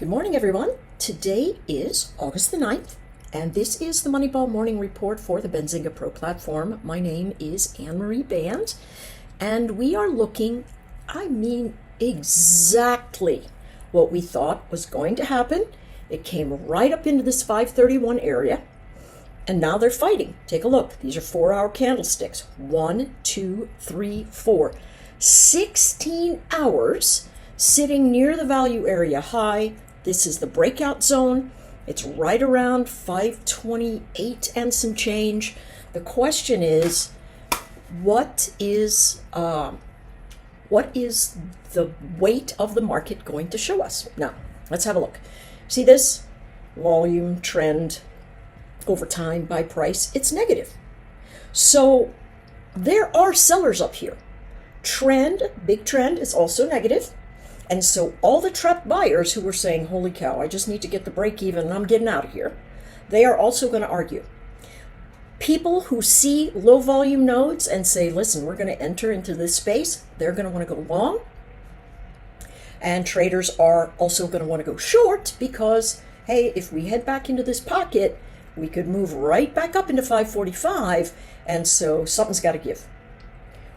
Good morning, everyone. Today is August the 9th, and this is the Moneyball Morning Report for the Benzinga Pro platform. My name is Anne-Marie Band, and we are looking, exactly what we thought was going to happen. It came right up into this 531 area, and now they're fighting. Take a look. These are 4-hour candlesticks. 1, 2, 3, 4. 16 hours sitting near the value area high. This is the breakout zone. It's right around 528 and some change. The question is, what is the weight of the market going to show us? Now, let's have a look. See this? Volume, trend, over time, by price. It's negative. So there are sellers up here. Trend, big trend, is also negative. And so all the trapped buyers who were saying, holy cow, I just need to get the break even and I'm getting out of here, they are also going to argue. People who see low volume nodes and say, listen, we're going to enter into this space, they're going to want to go long. And traders are also going to want to go short because, hey, if we head back into this pocket, we could move right back up into 545. And so something's got to give.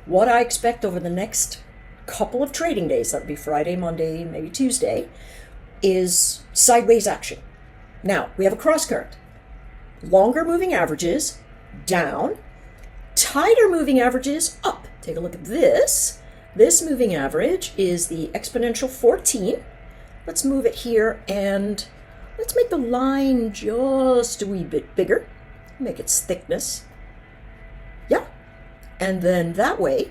What I expect over the next couple of trading days, that would be Friday, Monday, maybe Tuesday, is sideways action. Now, we have a cross current. Longer moving averages down, tighter moving averages up. Take a look at this. This moving average is the exponential 14. Let's move it here and let's make the line just a wee bit bigger. Make its thickness. Yeah. And then that way,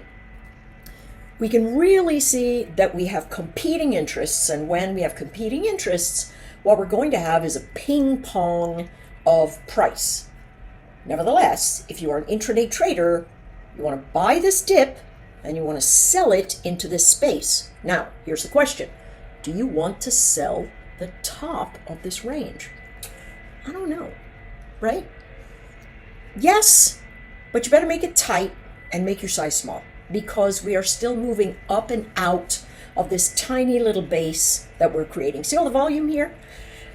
we can really see that we have competing interests, and when we have competing interests, what we're going to have is a ping pong of price. Nevertheless, if you are an intraday trader, you want to buy this dip and you want to sell it into this space. Now, here's the question. Do you want to sell the top of this range? I don't know, right? Yes, but you better make it tight and make your size small, because we are still moving up and out of this tiny little base that we're creating. See all the volume here?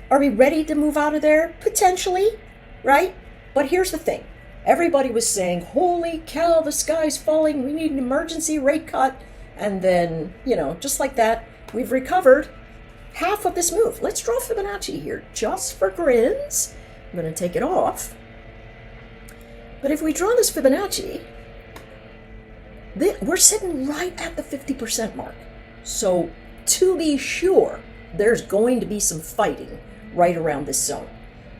Are we ready to move out of there? Potentially, right? But here's the thing. Everybody was saying, holy cow, the sky's falling. We need an emergency rate cut. And then, just like that, we've recovered half of this move. Let's draw Fibonacci here just for grins. I'm going to take it off. But if we draw this Fibonacci, we're sitting right at the 50% mark. So to be sure, there's going to be some fighting right around this zone.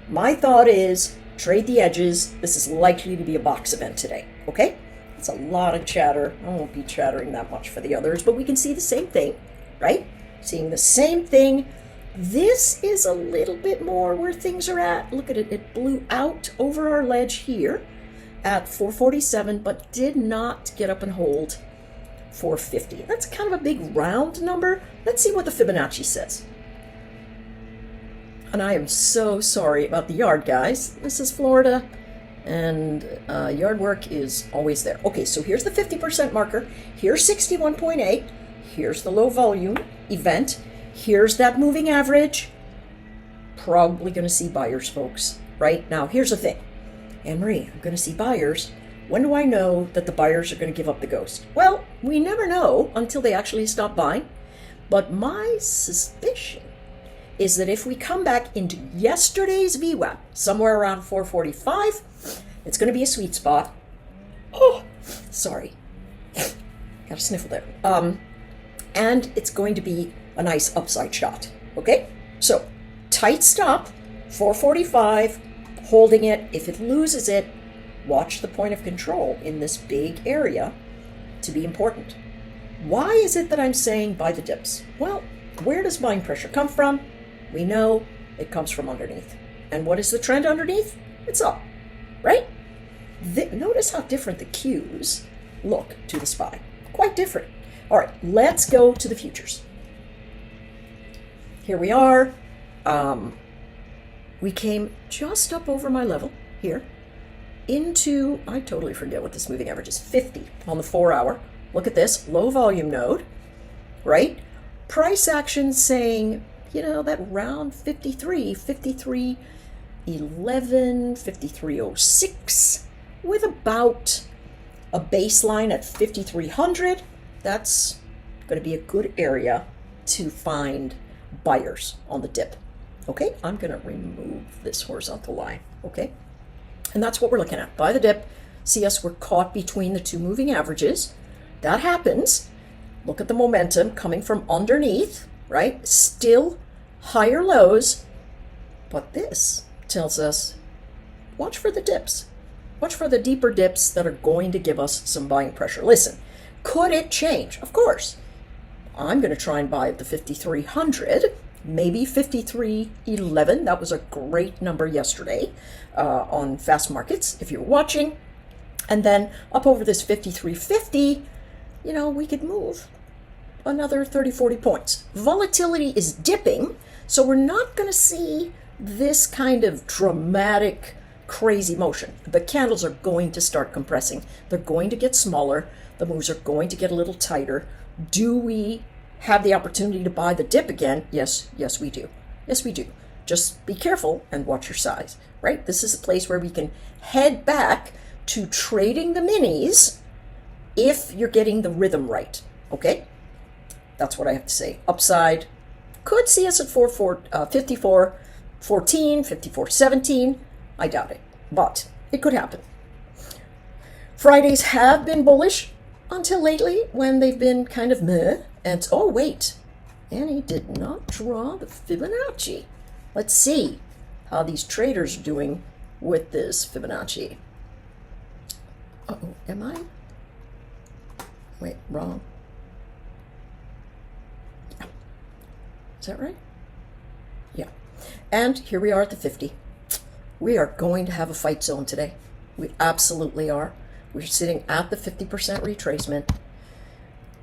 My thought is trade the edges. This is likely to be a box event today. Okay? It's a lot of chatter. I won't be chattering that much for the others, but we can see the same thing, right? Seeing the same thing. This is a little bit more where things are at. Look at it. It blew out over our ledge here at 447, but did not get up and hold 450. That's kind of a big round number. Let's see what the Fibonacci says. And I am so sorry about the yard, guys. This is Florida, and yard work is always there. Okay, so here's the 50% marker. Here's 61.8. Here's the low volume event. Here's that moving average. Probably going to see buyers, folks. Right? Now, here's the thing. Anne-Marie, I'm going to see buyers. When do I know that the buyers are going to give up the ghost? Well, we never know until they actually stop buying. But my suspicion is that if we come back into yesterday's VWAP, somewhere around 445, it's going to be a sweet spot. Oh, sorry. Got a sniffle there. And it's going to be a nice upside shot. Okay? So, tight stop, 445. Holding it. If it loses it, watch the point of control in this big area to be important. Why is it that I'm saying buy the dips? Well, where does buying pressure come from? We know it comes from underneath. And what is the trend underneath? It's up, right? Notice how different the cues look to the SPY. Quite different. All right, let's go to the futures. Here we are. We came just up over my level here into, I totally forget what this moving average is, 50 on the 4 hour. Look at this, low volume node, right? Price action saying you know, that round 53, 53.11, 53.06, with about a baseline at 5,300. That's going to be a good area to find buyers on the dip. Okay, I'm going to remove this horizontal line. Okay, and that's what we're looking at. Buy the dip. See us, we're caught between the two moving averages. That happens. Look at the momentum coming from underneath, right? Still higher lows, but this tells us watch for the dips. Watch for the deeper dips that are going to give us some buying pressure. Listen, could it change? Of course. I'm going to try and buy at the 5,300, maybe 53.11. That was a great number yesterday on fast markets, if you're watching. And then up over this 53.50, you know, we could move another 30, 40 points. Volatility is dipping, so we're not going to see this kind of dramatic, crazy motion. The candles are going to start compressing. They're going to get smaller. The moves are going to get a little tighter. Do we have the opportunity to buy the dip again? Yes, we do. Yes, we do. Just be careful and watch your size, right? This is a place where we can head back to trading the minis if you're getting the rhythm right, okay? That's what I have to say. Upside could see us at 54.14, 54.17. I doubt it, but it could happen. Fridays have been bullish until lately when they've been kind of meh. And oh wait, Annie did not draw the Fibonacci. Let's see how these traders are doing with this Fibonacci. Uh-oh, am I? Wait, wrong. Yeah. Is that right? Yeah. And here we are at the 50. We are going to have a fight zone today. We absolutely are. We're sitting at the 50% retracement.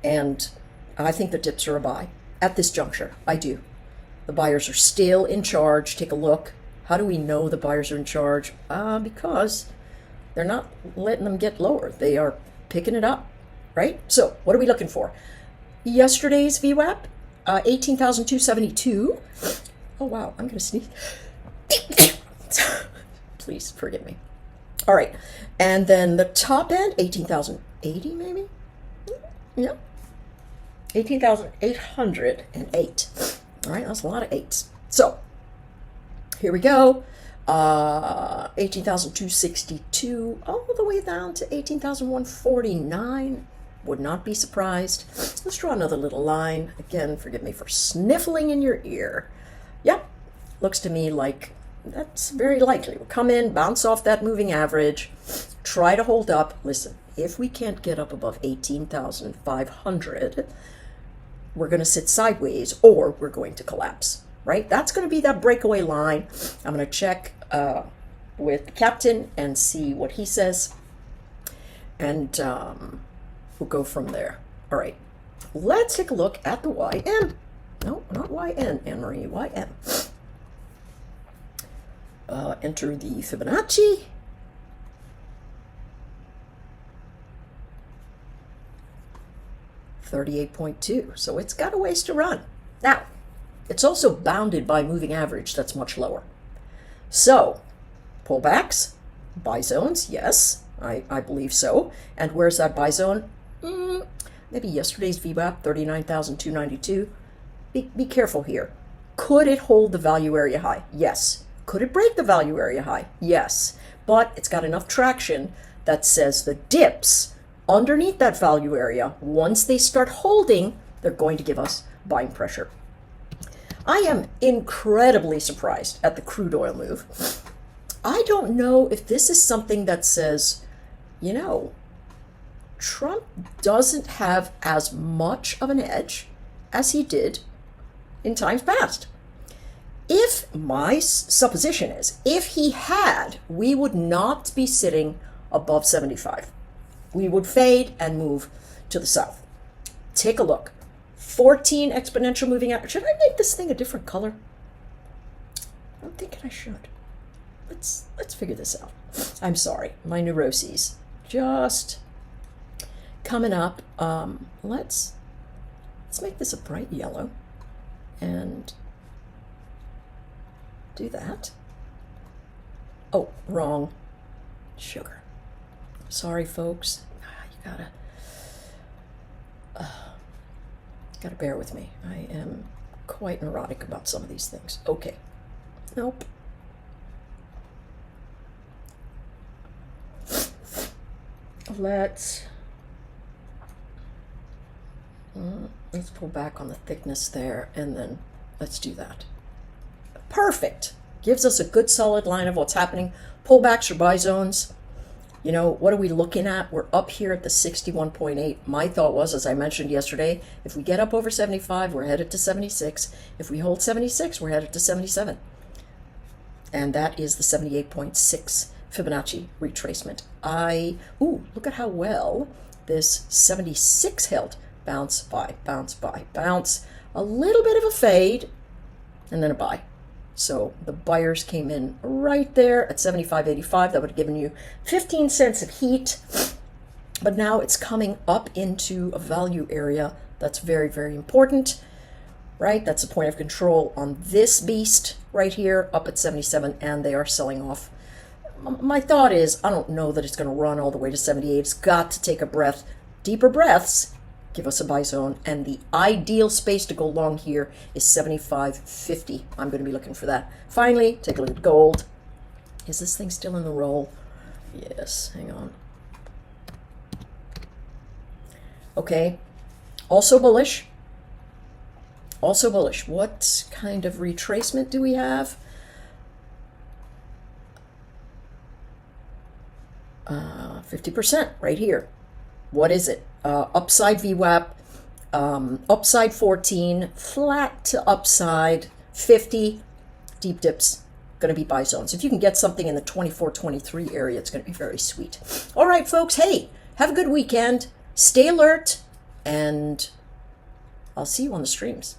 And I think the dips are a buy at this juncture. I do. The buyers are still in charge. Take a look. How do we know the buyers are in charge? Because they're not letting them get lower. They are picking it up, right? So what are we looking for? Yesterday's VWAP, 18,272. Oh, wow. I'm going to sneeze. Please forgive me. All right. And then the top end, 18,080 maybe? Yeah. 18,808. All right. That's a lot of eights. So here we go. 18,262 all the way down to 18,149. Would not be surprised. Let's draw another little line. Again, forgive me for sniffling in your ear. Yep, looks to me like that's very likely. We'll come in, bounce off that moving average, try to hold up. Listen, if we can't get up above 18,500, we're going to sit sideways or we're going to collapse, right? That's going to be that breakaway line. I'm going to check with the captain and see what he says. And we'll go from there. All right, let's take a look at the YM. No, not YN, Anne-Marie, YM. Enter the Fibonacci. $38.2, so it's got a ways to run. Now, it's also bounded by moving average that's much lower. So, pullbacks, buy zones, yes, I believe so. And where's that buy zone? Maybe yesterday's VWAP, 39,292. Be careful here. Could it hold the value area high? Yes. Could it break the value area high? Yes. But it's got enough traction that says the dips underneath that value area, once they start holding, they're going to give us buying pressure. I am incredibly surprised at the crude oil move. I don't know if this is something that says, you know, Trump doesn't have as much of an edge as he did in times past. If my supposition is, if he had, we would not be sitting above 75. We would fade and move to the south. Take a look. 14 exponential moving average. Should I make this thing a different color? I'm thinking I should. Let's figure this out. I'm sorry, my neuroses just coming up. Let's make this a bright yellow, and do that. Oh, wrong. Sugar. Sorry, folks. You gotta bear with me. I am quite neurotic about some of these things. Okay. Nope. Let's pull back on the thickness there, and then let's do that. Perfect. Gives us a good solid line of what's happening. Pullbacks or buy zones. You know, what are we looking at? We're up here at the 61.8. My thought was, as I mentioned yesterday, if we get up over 75, we're headed to 76. If we hold 76, we're headed to 77. And that is the 78.6 Fibonacci retracement. Look at how well this 76 held. Bounce, buy, bounce, buy, bounce. A little bit of a fade, and then a buy. So the buyers came in right there at 75.85. That would have given you 15 cents of heat. But now it's coming up into a value area that's very, very important, right? That's a point of control on this beast right here, up at 77, and they are selling off. My thought is, I don't know that it's going to run all the way to 78. It's got to take a breath. Deeper breaths give us a buy zone, and the ideal space to go long here is 75.50. I'm going to be looking for that. Finally, take a look at gold. Is this thing still in the roll? Yes, hang on. Okay, also bullish. Also bullish. What kind of retracement do we have? 50% right here. What is it? Upside VWAP, upside 14, flat to upside 50, deep dips, going to be buy zones. If you can get something in the 24, 23 area, it's going to be very sweet. All right, folks, hey, have a good weekend. Stay alert, and I'll see you on the streams.